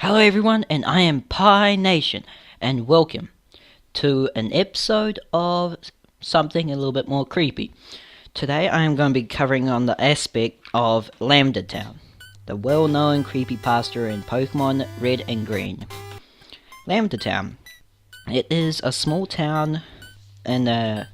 Hello everyone, and I am Pie Nation, and welcome to an episode of something a little bit more creepy. Today I am going to be covering on the aspect of Lambda Town, the well-known creepypasta in Pokemon Red and Green. Lambda Town. It is a small town in the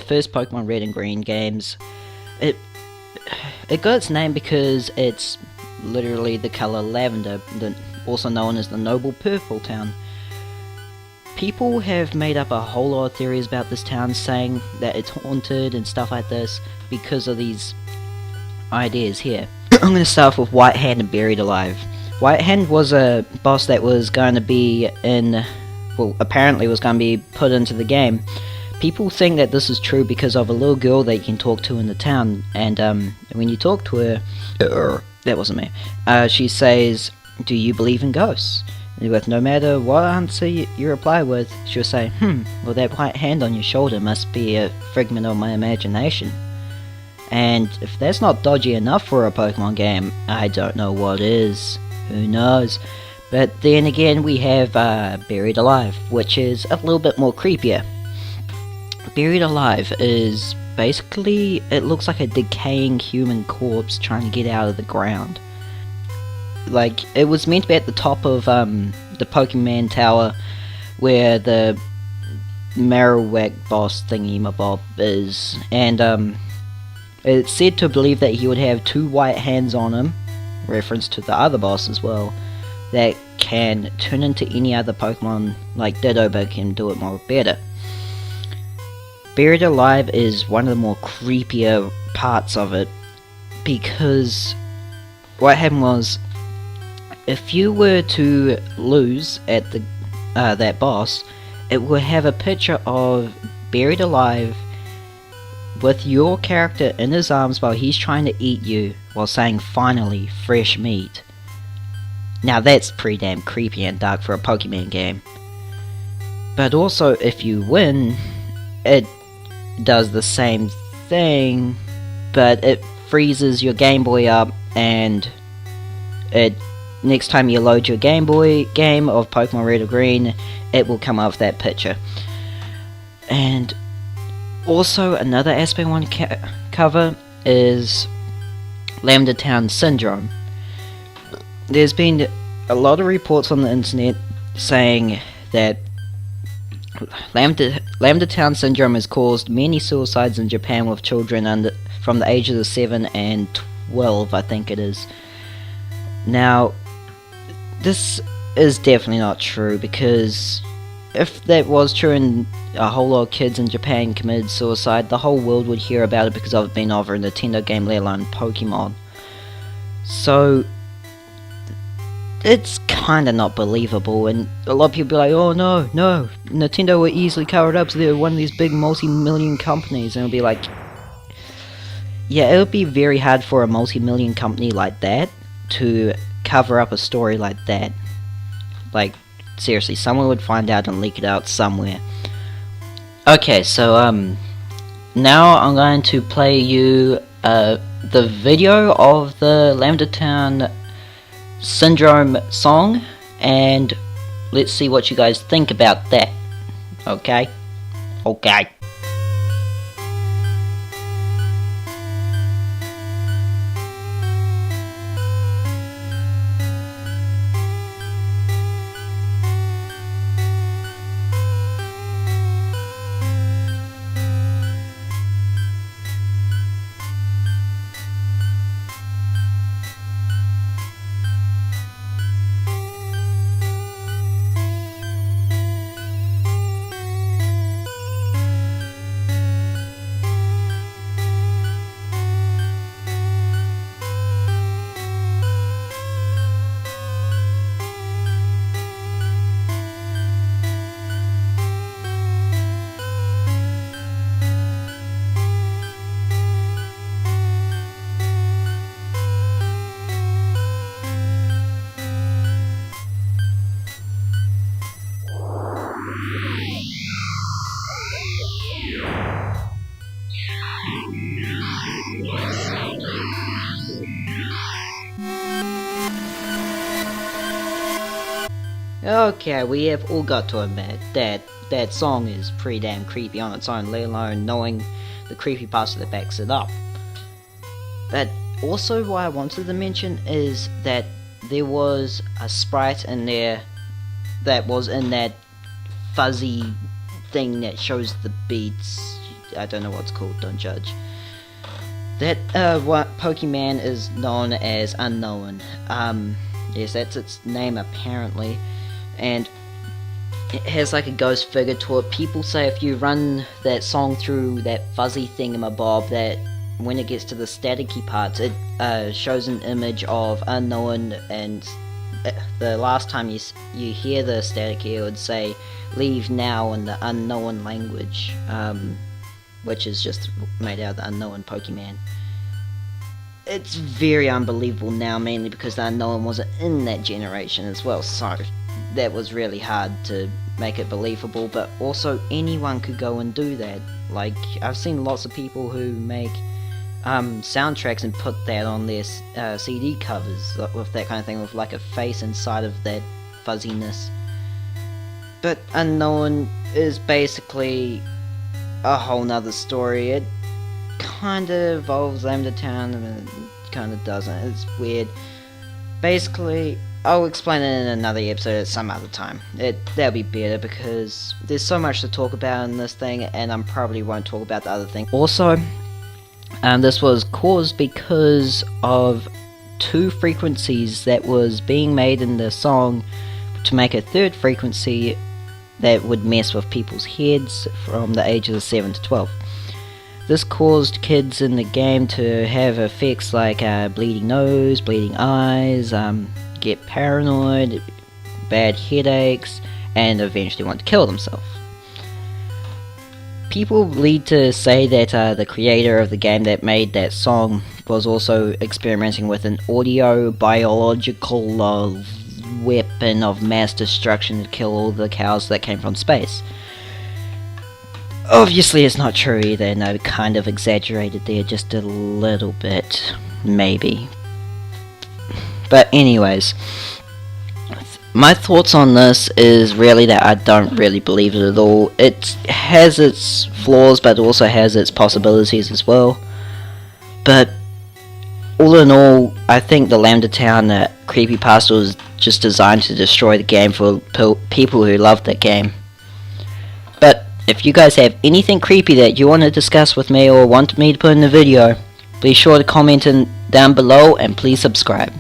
first Pokemon Red and Green games. It got its name because it's literally the color lavender, also known as the Noble Purple Town. People have made up a whole lot of theories about this town, saying that it's haunted and stuff like this because of these ideas here. I'm going to start off with White Hand and Buried Alive. White Hand was a boss that was going to be apparently was going to be put into the game. People think that this is true because of a little girl that you can talk to in the town, and when you talk to her, that wasn't me, she says, "Do you believe in ghosts?" And with no matter what answer you reply with, she'll say, well, that white hand on your shoulder must be a figment of my imagination. And if that's not dodgy enough for a Pokemon game, I don't know what is. Who knows? But then again, we have Buried Alive, which is a little bit more creepier. Buried Alive is basically, it looks like a decaying human corpse trying to get out of the ground. Like, it was meant to be at the top of the Pokemon Tower where the Marowak boss thingy-mabob is, and it's said to believe that he would have two white hands on him, reference to the other boss as well, that can turn into any other Pokemon like Ditto, but can do it more better. Buried Alive is one of the more creepier parts of it, because what happened was, if you were to lose at the that boss, it would have a picture of Buried Alive with your character in his arms while he's trying to eat you, while saying, "Finally, fresh meat." Now that's pretty damn creepy and dark for a Pokemon game. But also, if you win, it does the same thing, but it freezes your Game Boy up, and next time you load your Game Boy game of Pokemon Red or Green, it will come up with that picture. And also, another aspect I want to cover is Lambda Town Syndrome. There's been a lot of reports on the internet saying that Lambda Town Syndrome has caused many suicides in Japan with children from the ages of 7 and 12, I think it is. Now, this is definitely not true, because if that was true and a whole lot of kids in Japan committed suicide, the whole world would hear about it because of it being over a Nintendo game, let alone Pokemon. So, it's kinda not believable, and a lot of people be like, "Oh no, Nintendo will easily cover it up, so they're one of these big multi-million companies," and it'll be like, yeah, it would be very hard for a multi-million company like that to cover up a story like that. Like, seriously, someone would find out and leak it out somewhere. Okay, so now I'm going to play you the video of the Lambda Town Syndrome song, and let's see what you guys think about that. Okay? Okay. Okay, we have all got to admit that that song is pretty damn creepy on its own, let alone knowing the creepypasta that backs it up. But also what I wanted to mention is that there was a sprite in there that was in that fuzzy thing that shows the beats. I don't know what it's called, don't judge. That what Pokemon is known as Unknown. Yes, that's its name apparently, and it has like a ghost figure to it. People say if you run that song through that fuzzy thingamabob, that when it gets to the staticky parts, it shows an image of Unknown, and the last time you hear the staticky, it would say "Leave now" in the Unknown language, which is just made out of the Unknown Pokemon. It's very unbelievable now, mainly because the Unknown wasn't in that generation as well, so that was really hard to make it believable, but also anyone could go and do that. Like, I've seen lots of people who make soundtracks and put that on their CD covers, with that kind of thing, with like a face inside of that fuzziness. But Unknown is basically a whole nother story. It kind of involves Lambda Town and it kind of doesn't. It's weird. Basically, I'll explain it in another episode at some other time. That'll be better because there's so much to talk about in this thing, and I probably won't talk about the other thing. Also, this was caused because of two frequencies that was being made in the song to make a third frequency that would mess with people's heads from the ages of 7 to 12. This caused kids in the game to have effects like bleeding nose, bleeding eyes, get paranoid, bad headaches, and eventually want to kill themselves. People lead to say that the creator of the game that made that song was also experimenting with an audio biological weapon of mass destruction to kill all the cows that came from space. Obviously it's not true either, and I kind of exaggerated there just a little bit, maybe. But anyways, my thoughts on this is really that I don't really believe it at all. It has its flaws, but also has its possibilities as well. But all in all, I think the Lambda Town creepypasta was just designed to destroy the game for people who love that game. But if you guys have anything creepy that you want to discuss with me or want me to put in a video, please sure to comment down below, and please subscribe.